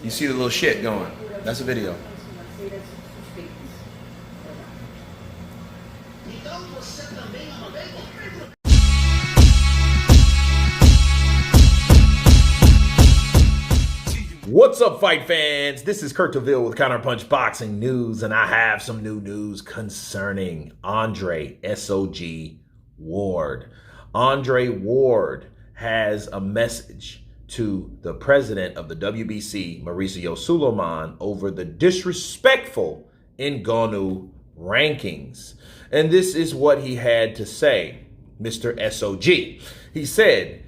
You see the little shit going. That's a video. What's up, fight fans? This is Kurt DeVille with Counterpunch Boxing News, and I have some new news concerning Andre SOG Ward. Andre Ward has a message to the president of the WBC, Mauricio Sulaiman, over the disrespectful Ngannou rankings. And this is what he had to say, Mr. SOG. He said,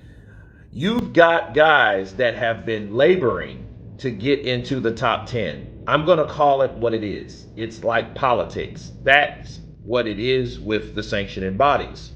"You've got guys that have been laboring to get into the top 10. I'm going to call it what it is. It's like politics. That's what it is with the sanctioning bodies.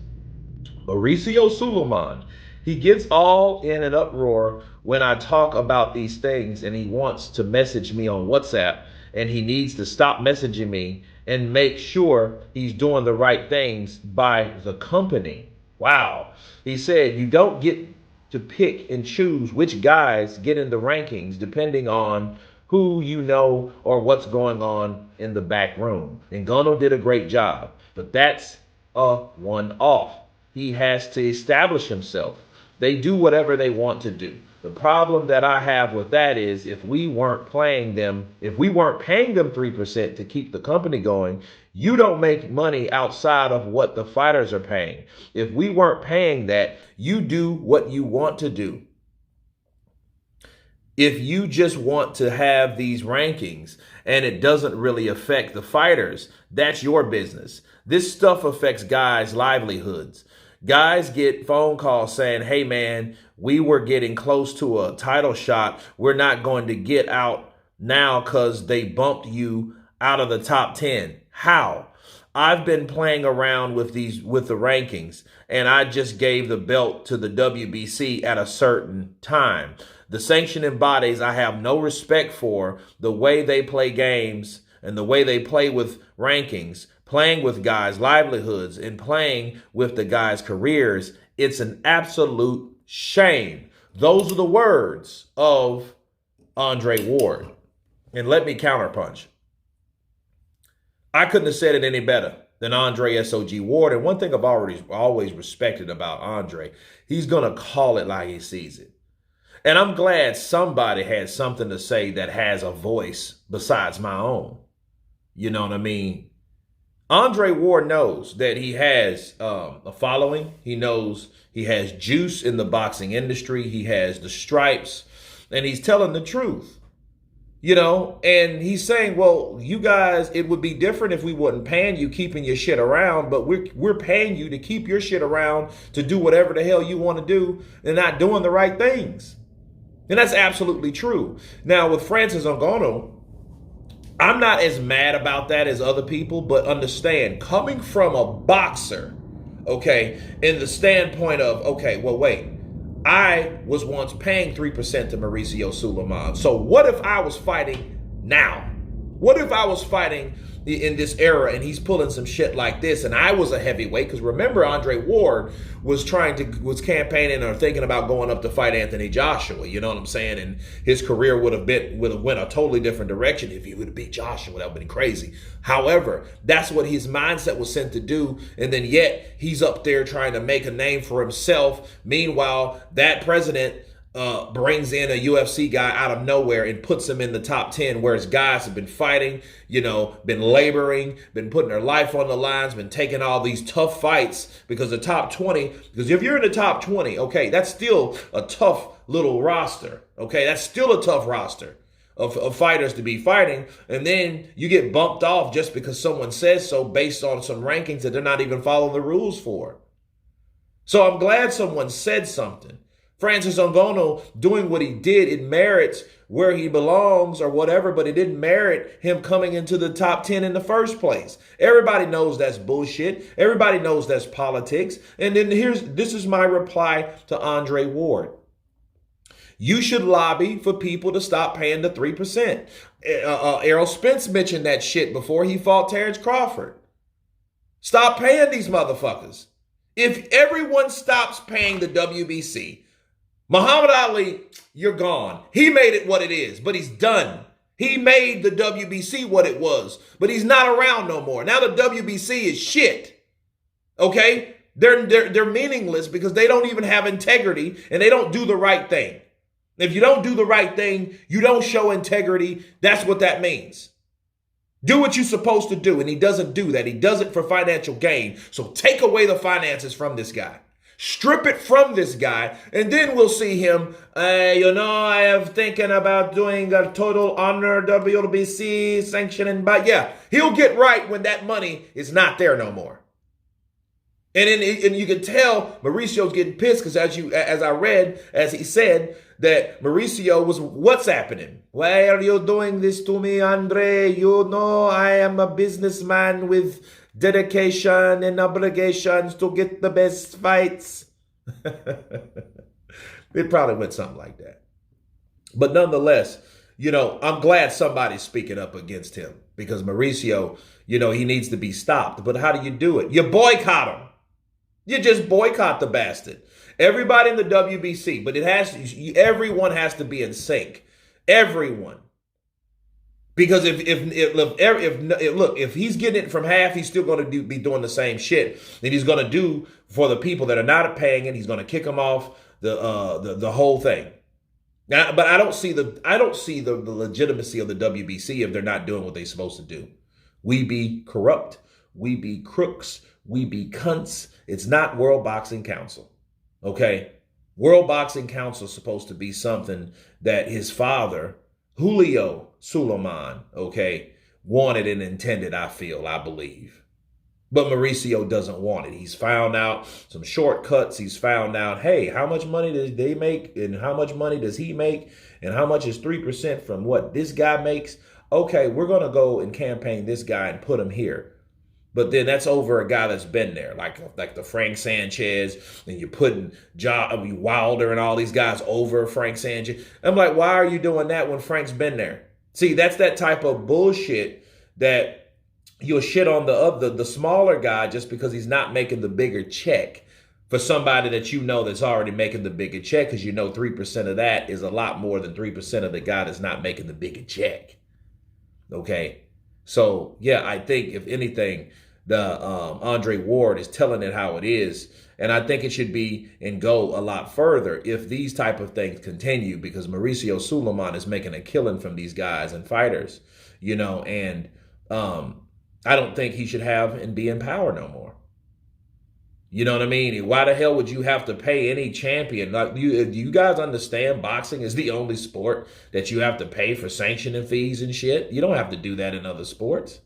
Mauricio Sulaiman, he gets all in an uproar when I talk about these things, and he wants to message me on WhatsApp, and he needs to stop messaging me and make sure he's doing the right things by the company." Wow. He said, you don't get to pick and choose which guys get in the rankings depending on who you know or what's going on in the back room. And Ngannou did a great job, but that's a one-off. He has to establish himself. They do whatever they want to do. The problem that I have with that is if we weren't paying them 3% to keep the company going, you don't make money outside of what the fighters are paying. If we weren't paying that, you do what you want to do. If you just want to have these rankings and it doesn't really affect the fighters, that's your business. This stuff affects guys' livelihoods. Guys get phone calls saying, hey man, we were getting close to a title shot. We're not going to get out now because they bumped you out of the top 10. How? I've been playing around with the rankings, and I just gave the belt to the WBC at a certain time. The sanctioning bodies I have no respect for, the way they play games and the way they play with rankings, playing with guys' livelihoods and playing with the guys' careers. It's an absolute shame. Those are the words of Andre Ward. And let me counterpunch. I couldn't have said it any better than Andre SOG Ward. And one thing I've always respected about Andre, he's going to call it like he sees it. And I'm glad somebody had something to say that has a voice besides my own. You know what I mean? Andre Ward knows that he has a following. He knows he has juice in the boxing industry. He has the stripes, and he's telling the truth. You know, and he's saying, well, you guys, it would be different if we wasn't paying you, keeping your shit around, but we're paying you to keep your shit around, to do whatever the hell you want to do, and not doing the right things. And that's absolutely true. Now, with Francis Ngannou, I'm not as mad about that as other people, but understand, coming from a boxer, okay, in the standpoint of, okay, well, wait, I was once paying 3% to Mauricio Sulaiman. So what if I was fighting now? What if I was fighting in this era and he's pulling some shit like this and I was a heavyweight? Because remember, Andre Ward was campaigning or thinking about going up to fight Anthony Joshua. You know what I'm saying? And his career would have went a totally different direction if he would have beat Joshua. That would have been crazy. However, that's what his mindset was sent to do. And then yet he's up there trying to make a name for himself. Meanwhile, that president brings in a UFC guy out of nowhere and puts him in the top 10, whereas guys have been fighting, you know, been laboring, been putting their life on the lines, been taking all these tough fights because the top 20, because if you're in the top 20, okay, that's still a tough little roster, okay? That's still a tough roster of fighters to be fighting, and then you get bumped off just because someone says so based on some rankings that they're not even following the rules for. So I'm glad someone said something. Francis Ngannou doing what he did, it merits where he belongs or whatever, but it didn't merit him coming into the top 10 in the first place. Everybody knows that's bullshit. Everybody knows that's politics. And then this is my reply to Andre Ward. You should lobby for people to stop paying the 3%. Errol Spence mentioned that shit before he fought Terrence Crawford. Stop paying these motherfuckers. If everyone stops paying the WBC, Muhammad Ali, you're gone. He made it what it is, but he's done. He made the WBC what it was, but he's not around no more. Now the WBC is shit. Okay? They're meaningless because they don't even have integrity and they don't do the right thing. If you don't do the right thing, you don't show integrity. That's what that means. Do what you're supposed to do, and he doesn't do that. He does it for financial gain. So take away the finances from this guy. Strip it from this guy, and then we'll see him. I am thinking about doing a total honor WBC sanctioning, but yeah, he'll get right when that money is not there no more. And you can tell Mauricio's getting pissed because as he said that Mauricio was WhatsApping him. Why are you doing this to me, Andre? You know I am a businessman with dedication and obligations to get the best fights. It probably went something like that. But nonetheless, I'm glad somebody's speaking up against him because Mauricio, he needs to be stopped. But how do you do it? You boycott him. You just boycott the bastard. Everybody in the WBC, but everyone has to be in sync. Everyone. Because if he's getting it from half, he's still going to be doing the same shit. Then he's going to do for the people that are not paying it. He's going to kick them off the whole thing. Now, but I don't see the legitimacy of the WBC if they're not doing what they're supposed to do. We be corrupt. We be crooks. We be cunts. It's not World Boxing Council. Okay? World Boxing Council is supposed to be something that his father, Julio Sulaiman, wanted and intended, I believe. But Mauricio doesn't want it. He's found out some shortcuts. He's found out, hey, how much money does they make and how much money does he make and how much is 3% from what this guy makes? Okay, we're going to go and campaign this guy and put him here. But then that's over a guy that's been there, like the Frank Sanchez, and you're putting Wilder and all these guys over Frank Sanchez. I'm like, why are you doing that when Frank's been there? See, that's that type of bullshit that you'll shit on the smaller guy just because he's not making the bigger check for somebody that that's already making the bigger check because 3% of that is a lot more than 3% of the guy that's not making the bigger check. Okay? So, yeah, I think if anything, the Andre Ward is telling it how it is. And I think it should be and go a lot further if these type of things continue because Mauricio Sulaiman is making a killing from these guys and fighters, and I don't think he should have and be in power no more. You know what I mean? Why the hell would you have to pay any champion? Like, do you guys understand boxing is the only sport that you have to pay for sanctioning fees and shit? You don't have to do that in other sports.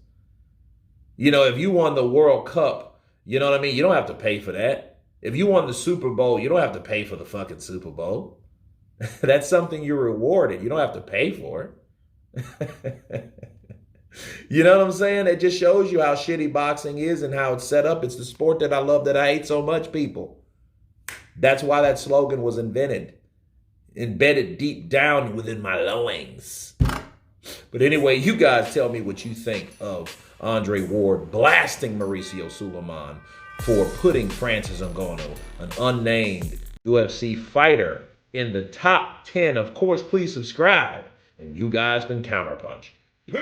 If you won the World Cup, you know what I mean? You don't have to pay for that. If you won the Super Bowl, you don't have to pay for the fucking Super Bowl. That's something you're rewarded. You don't have to pay for it. You know what I'm saying? It just shows you how shitty boxing is and how it's set up. It's the sport that I love that I hate so much, people. That's why that slogan was invented. Embedded deep down within my loins. But anyway, you guys tell me what you think of Andre Ward blasting Mauricio Sulaiman for putting Francis Ngannou, an unnamed UFC fighter, in the top 10. Of course, please subscribe. And you guys can counterpunch. Peace!